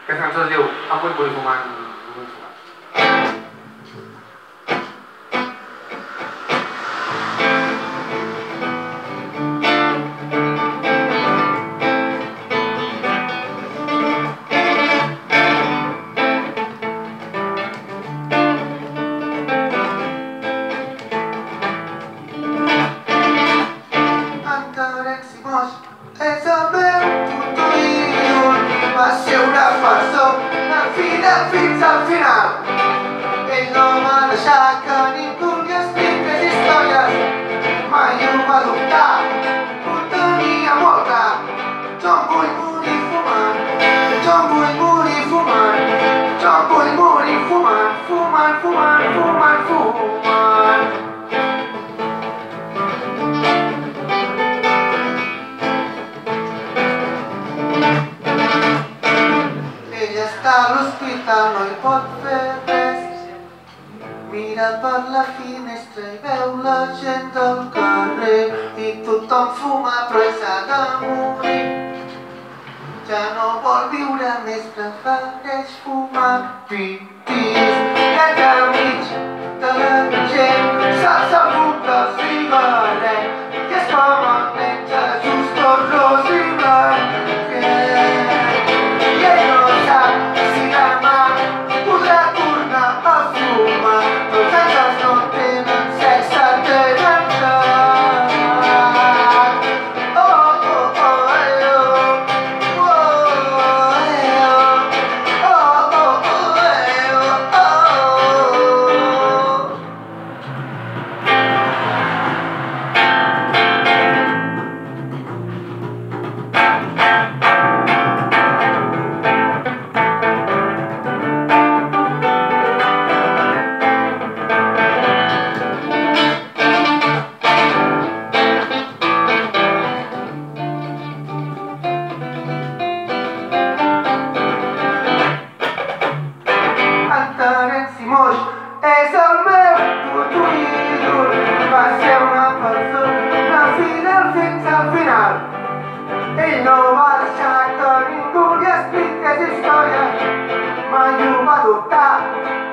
Aquesta cançó es diu Em vull morir fumant, no vull fumar. És el meu puto ídol, va ser una persona fidel fins al final. Ell no va deixar que ningú li expliqués històries, mai ho va dubtar, ho tenia molt clar. Jo em vull morir fumant, jo em vull morir fumant, jo em vull morir fumant, fumant, fumant, fumant, fumant. Està a l'hospital, no hi pot fer res. Mira per la finestra i veu la gent del carrer i tothom fuma però ell s'ha de morir. Ja no vol viure més, prefereix fumar pipís. I al mig de la gent se'ls apunta el cigarret i és com el nen Jesús tot ros i blanc. És el meu puto ídol, va ser una persona fidel fins al final. Ell no va deixar que ningú li expliqués històries, mai ho va dubtar.